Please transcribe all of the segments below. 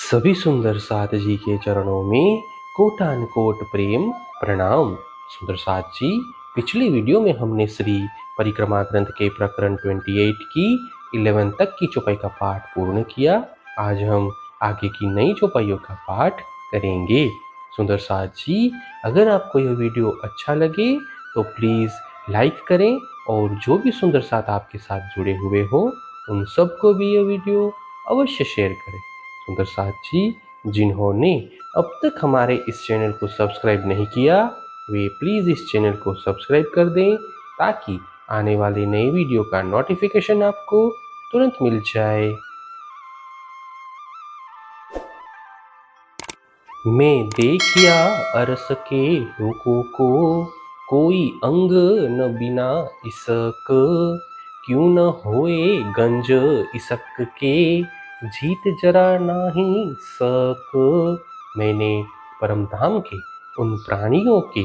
सभी सुंदर साथ जी के चरणों में कोटान कोट प्रेम प्रणाम। सुंदर साथ जी, पिछली वीडियो में हमने श्री परिक्रमा ग्रंथ के प्रकरण 28 की 11 तक की चौपाई का पाठ पूर्ण किया। आज हम आगे की नई चौपाइयों का पाठ करेंगे। सुंदर साथ जी, अगर आपको यह वीडियो अच्छा लगे तो प्लीज़ लाइक करें और जो भी सुंदर साथ आपके साथ जुड़े हुए हो उन सबको भी यह वीडियो अवश्य शेयर करें। सुंदर साथ जी, जिन्होंने अब तक हमारे इस चैनल को सब्सक्राइब नहीं किया वे प्लीज़ इस चैनल को सब्सक्राइब कर दें ताकि आने वाले नए वीडियो का नोटिफिकेशन आपको तुरंत मिल जाए। मैं देखिया अरस के रूपों को, कोई अंग न बिना इसक, क्यों न होए गंज इसक के, जीत जरा नाही सक। मैंने परमधाम के उन प्राणियों के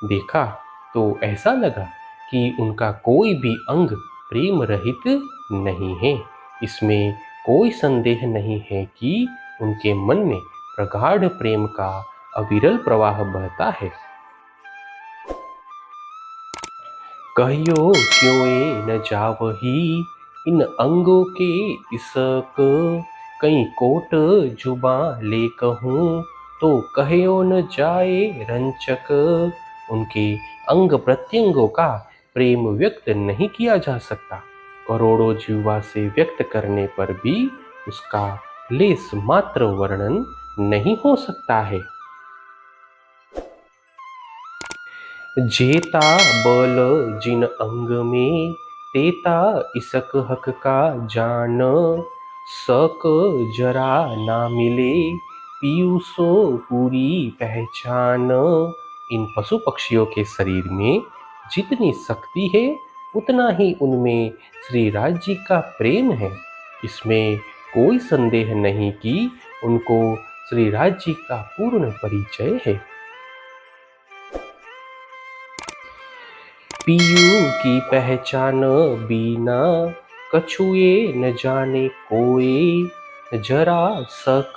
देखा तो ऐसा लगा कि उनका कोई भी अंग प्रेम रहित नहीं है। इसमें कोई संदेह नहीं है कि उनके मन में प्रगाढ़ प्रेम का अविरल प्रवाह बहता है। कहियो क्यों न जावही इन अंगों के इसक, कहीं कोट जुबा ले कहूँ तो कहो न जाए रंचक। उनके अंग प्रत्यंगों का प्रेम व्यक्त नहीं किया जा सकता। करोड़ों जीवा से व्यक्त करने पर भी उसका लेस मात्र वर्णन नहीं हो सकता है। जेता बल जिन अंग में, तेता इसक हक का जान, सक जरा ना मिले पीयूसो पूरी पहचान। इन पशु पक्षियों के शरीर में जितनी शक्ति है उतना ही उनमें श्री राज जी का प्रेम है। इसमें कोई संदेह नहीं कि उनको श्री राज जी का पूर्ण परिचय है। पीयू की पहचान बीना, कछुए न जाने कोई, जरा सक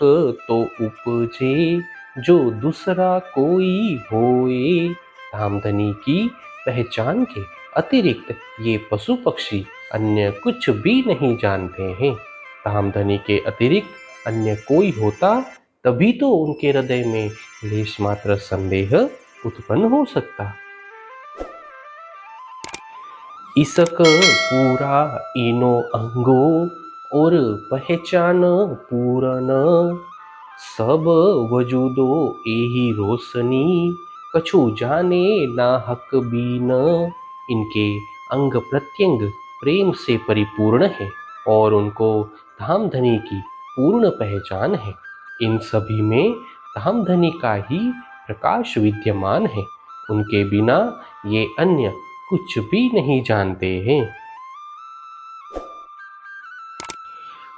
तो उपजे जो दूसरा कोई होए। धामधनी की पहचान के अतिरिक्त ये पशु पक्षी अन्य कुछ भी नहीं जानते हैं। धामधनी के अतिरिक्त अन्य कोई होता तभी तो उनके हृदय में लेश मात्र संदेह उत्पन्न हो सकता। इसक पूरा इनो अंगो और पहचान पूरन, सब वजूदो एही रोशनी, कछु जाने ना हक बीन। इनके अंग प्रत्यंग प्रेम से परिपूर्ण है और उनको धामधनी की पूर्ण पहचान है। इन सभी में धामधनी का ही प्रकाश विद्यमान है। उनके बिना ये अन्य कुछ भी नहीं जानते हैं।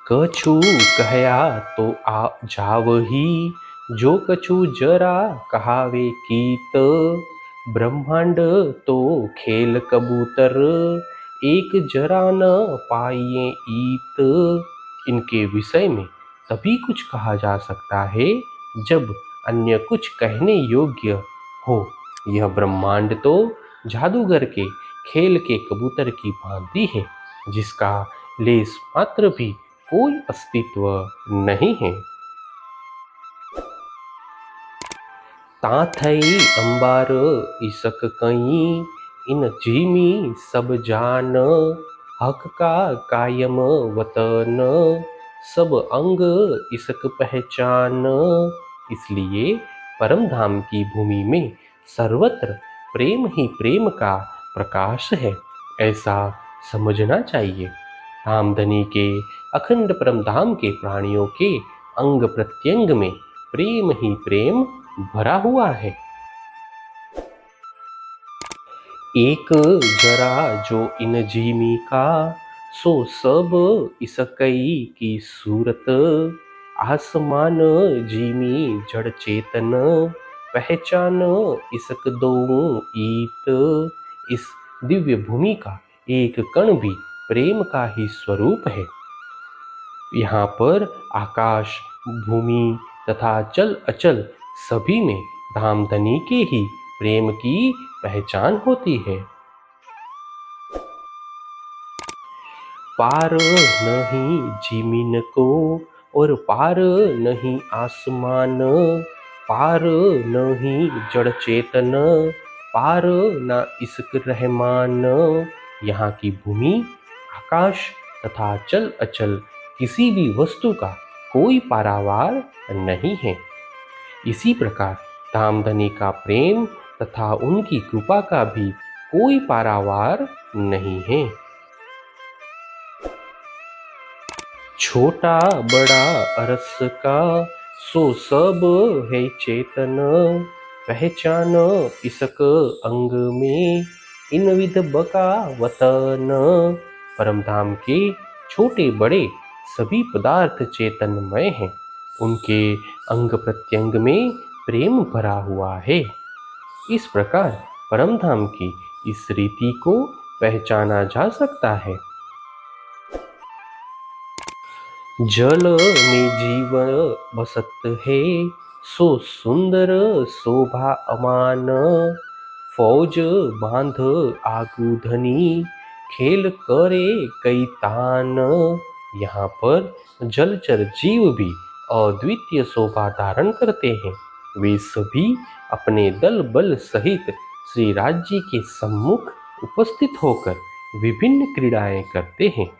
कछु कहया तो आ जावही, जो कछु जरा कहावे कीत, ब्रह्मांड तो खेल कबूतर, एक जरा न पाइए ईत। इनके विषय में तभी कुछ कहा जा सकता है जब अन्य कुछ कहने योग्य हो। यह ब्रह्मांड तो जादूगर के खेल के कबूतर की भांति है जिसका लेस मात्र भी कोई अस्तित्व नहीं है। ताथई अंबार इसक कई, इन जीमी सब जान, हक का कायम वतन, सब अंग इसक पहचान। इसलिए परम धाम की भूमि में सर्वत्र प्रेम ही प्रेम का प्रकाश है, ऐसा समझना चाहिए। धामधनी के अखंड परम धाम के प्राणियों के अंग प्रत्यंग में प्रेम ही प्रेम भरा हुआ है। एक जरा जो इन जीमी का, सो सब इसकई की सूरत, आसमान जीमी जड़ चेतन, पहचान इसक दो ईत। इस दिव्य भूमि का एक कण भी प्रेम का ही स्वरूप है। यहाँ पर आकाश भूमि तथा चल अचल सभी में धामधनी के ही प्रेम की पहचान होती है। पार नहीं जमीन को और पार नहीं आसमान, पार नहीं जड़ चेतन, पार ना इश्क रहमान। यहाँ की भूमि, आकाश तथा चल अचल किसी भी वस्तु का कोई पारावार नहीं है। इसी प्रकार धामधनी का प्रेम तथा उनकी कृपा का भी कोई पारावार नहीं है। छोटा बड़ा अरस का सो सब है चेतन, पहचान इसक अंग में इन विध बका वतन। परम धाम के छोटे बड़े सभी पदार्थ चेतनमय हैं, उनके अंग प्रत्यंग में प्रेम भरा हुआ है। इस प्रकार परम धाम की इस रीति को पहचाना जा सकता है। जल में जीवन बसत है, सो सुंदर शोभा अमान। फौज बांध आगू धनी, खेल करे कई तान। यहाँ पर जलचर जीव भी अद्वितीय शोभा धारण करते हैं। वे सभी अपने दल बल सहित श्री राज जी के सम्मुख उपस्थित होकर विभिन्न क्रीड़ाएं करते हैं।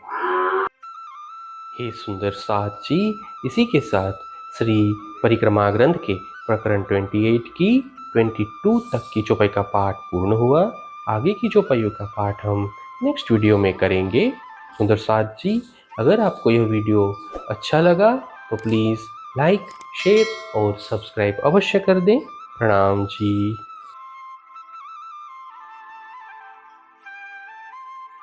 हे सुंदर साथ जी, इसी के साथ श्री परिक्रमा ग्रंथ के प्रकरण 28 की 22 तक की चौपाई का पाठ पूर्ण हुआ। आगे की चौपाइयों का पाठ हम नेक्स्ट वीडियो में करेंगे। सुंदर साथ जी, अगर आपको यह वीडियो अच्छा लगा तो प्लीज़ लाइक, शेयर और सब्सक्राइब अवश्य कर दें। प्रणाम जी।